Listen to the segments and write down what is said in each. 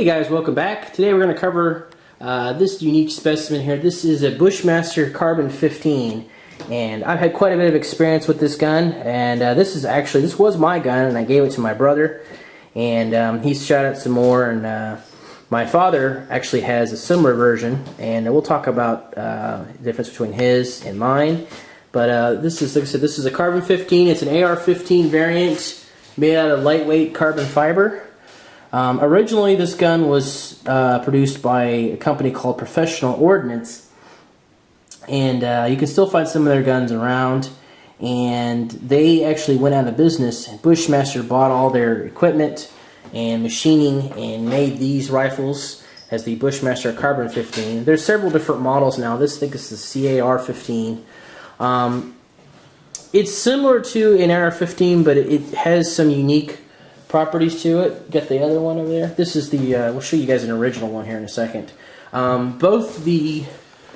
Hey guys, welcome back. Today we're going to cover this unique specimen here. This is a Bushmaster Carbon 15, and I've had quite a bit of experience with this gun. And this was my gun, and I gave it to my brother, and he's shot it some more. And my father actually has a similar version, and we'll talk about the difference between his and mine. But this is, like I said, this is a Carbon 15. It's an AR-15 variant made out of lightweight carbon fiber. Originally, this gun was produced by a company called Professional Ordnance, and you can still find some of their guns around. And they actually went out of business. Bushmaster bought all their equipment and machining and made these rifles as the Bushmaster Carbon 15. There's several different models now. I think this is the CAR-15. It's similar to an AR-15, but it has some unique properties to it. Got the other one over there. This is the, we'll show you guys an original one here in a second. Both the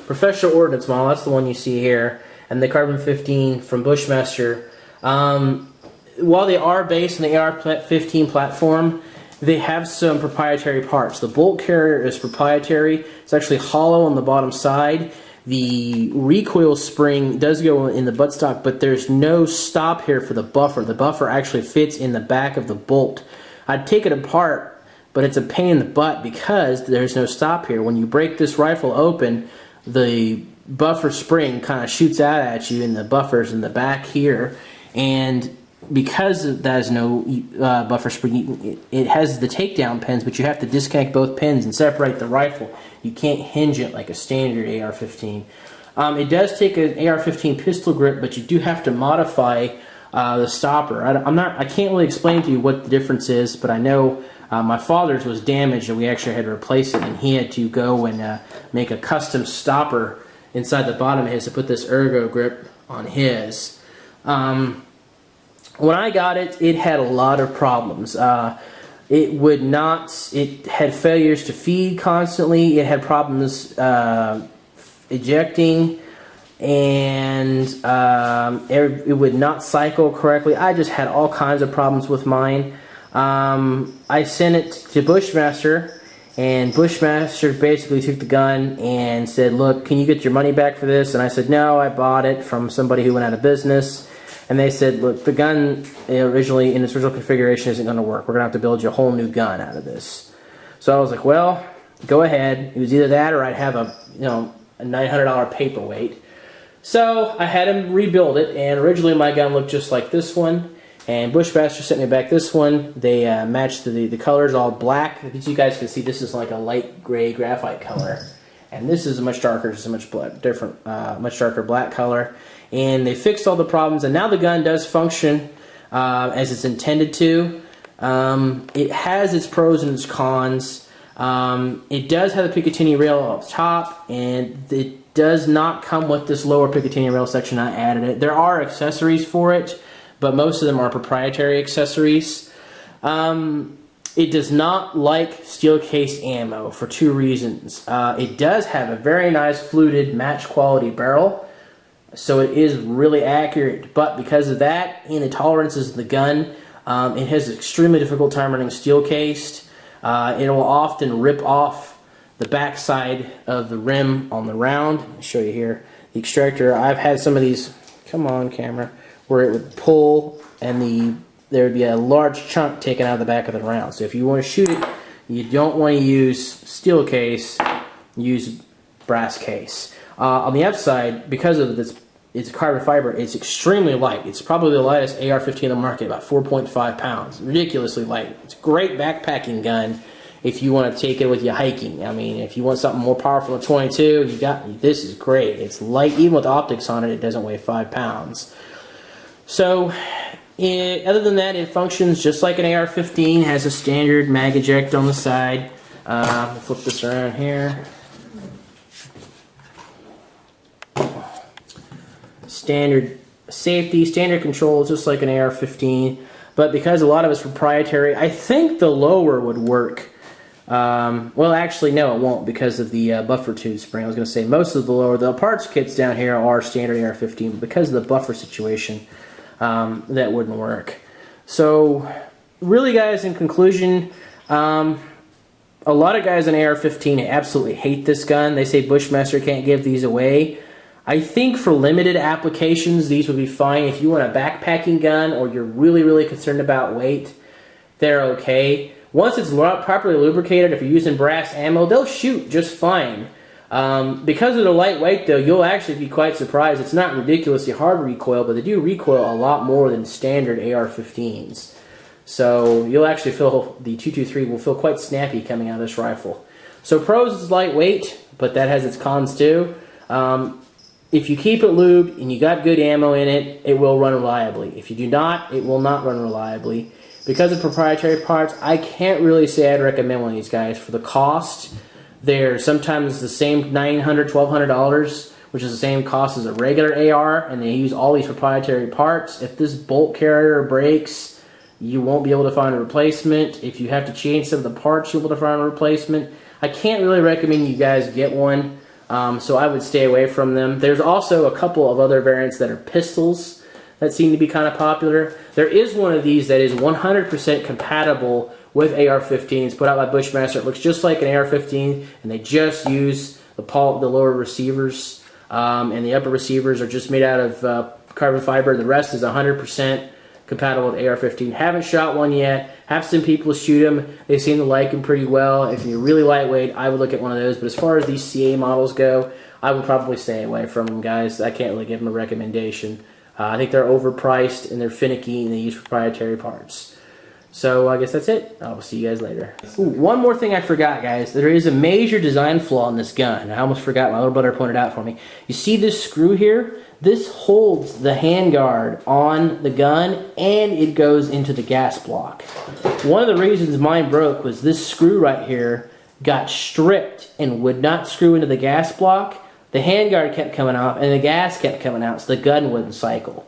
Professional Ordnance model, that's the one you see here, and the Carbon 15 from Bushmaster, while they are based on the AR-15 platform, they have some proprietary parts. The bolt carrier is proprietary. It's actually hollow on the bottom side. The recoil spring does go in the buttstock, but there's no stop here for the buffer. The buffer actually fits in the back of the bolt. I'd take it apart, but it's a pain in the butt because there's no stop here. When you break this rifle open, the buffer spring kind of shoots out at you, and the buffer's in the back here. And because there's no buffer spring, it has the takedown pins, but you have to disconnect both pins and separate the rifle. You can't hinge it like a standard AR-15. It does take an AR-15 pistol grip, but you do have to modify the stopper. I can't really explain to you what the difference is, but I know my father's was damaged, and we actually had to replace it, and he had to go and make a custom stopper inside the bottom of his to put this ergo grip on his. When I got it, it had a lot of problems. It had failures to feed constantly. It had problems ejecting, and it would not cycle correctly. I just had all kinds of problems with mine. I sent it to Bushmaster, and Bushmaster basically took the gun and said, "Look, can you get your money back for this?" And I said, "No, I bought it from somebody who went out of business." And they said, "Look, the gun originally in its original configuration isn't going to work. We're going to have to build you a whole new gun out of this." So I was like, "Well, go ahead." It was either that or I'd have a $900 paperweight. So I had him rebuild it, and originally my gun looked just like this one. And Bushmaster sent me back this one. They matched the colors, all black. As you guys can see, this is like a light gray graphite color, and this is a much darker, just a much different, much darker black color. And they fixed all the problems, and now the gun does function as it's intended to. It has its pros and its cons. It does have the Picatinny rail up top, and it does not come with this lower Picatinny rail section. I added it. There are accessories for it, but most of them are proprietary accessories. It does not like steel case ammo for two reasons. It does have a very nice fluted match quality barrel, so it is really accurate, but because of that and the tolerances of the gun, it has an extremely difficult time running steel cased. It will often rip off the back side of the rim on the round. I'll show you here. The extractor, I've had some of these, come on camera, where it would pull and there would be a large chunk taken out of the back of the round. So if you want to shoot it, you don't want to use steel case, use brass case. On the upside, because of this, it's carbon fiber, it's extremely light. It's probably the lightest AR-15 in the market, about 4.5 pounds. Ridiculously light. It's a great backpacking gun if you want to take it with you hiking. I mean, if you want something more powerful than 22, this is great. It's light. Even with optics on it, it doesn't weigh 5 pounds. So, other than that, it functions just like an AR-15. Has a standard mag eject on the side. I'll flip this around here. Standard safety, standard control, just like an AR-15, but because a lot of it's proprietary, I think the lower would work. Well, actually, no, it won't because of the buffer tube spring. I was going to say most of the parts kits down here are standard AR-15, but because of the buffer situation, that wouldn't work. So, really, guys, in conclusion, a lot of guys in AR-15 absolutely hate this gun. They say Bushmaster can't give these away. I think for limited applications, these would be fine. If you want a backpacking gun or you're really, really concerned about weight, they're okay. Once it's properly lubricated, if you're using brass ammo, they'll shoot just fine. Because of the lightweight, though, you'll actually be quite surprised. It's not ridiculously hard recoil, but they do recoil a lot more than standard AR-15s. So you'll actually feel the 223 will feel quite snappy coming out of this rifle. So pros is lightweight, but that has its cons too. If you keep it lubed and you got good ammo in it, it will run reliably. If you do not, it will not run reliably. Because of proprietary parts, I can't really say I'd recommend one of these guys. For the cost, they're sometimes the same $900, $1,200, which is the same cost as a regular AR, and they use all these proprietary parts. If this bolt carrier breaks, you won't be able to find a replacement. If you have to change some of the parts, you'll be able to find a replacement. I can't really recommend you guys get one, so I would stay away from them. There's also a couple of other variants that are pistols that seem to be kind of popular. There is one of these that is 100% compatible with AR-15s put out by Bushmaster. It looks just like an AR-15, and they just use the lower receivers, and the upper receivers are just made out of carbon fiber. The rest is 100% compatible with AR-15. Haven't shot one yet. Have some people shoot them. They seem to like them pretty well. If you're really lightweight, I would look at one of those. But as far as these CA models go, I would probably stay away from them, guys. I can't really give them a recommendation. I think they're overpriced and they're finicky and they use proprietary parts. So I guess that's it. I will see you guys later. Ooh, one more thing I forgot, guys. There is a major design flaw in this gun. I almost forgot. My little brother pointed out for me. You see this screw here? This holds the handguard on the gun and it goes into the gas block. One of the reasons mine broke was this screw right here got stripped and would not screw into the gas block. The handguard kept coming off and the gas kept coming out, so the gun wouldn't cycle.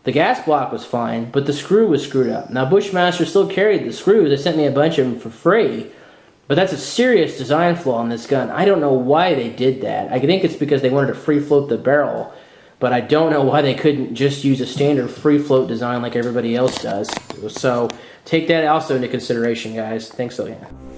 The gas block was fine, but the screw was screwed up. Now Bushmaster still carried the screws. They sent me a bunch of them for free, but that's a serious design flaw in this gun. I don't know why they did that. I think it's because they wanted to free float the barrel, but I don't know why they couldn't just use a standard free float design like everybody else does. So take that also into consideration, guys. Thanks again.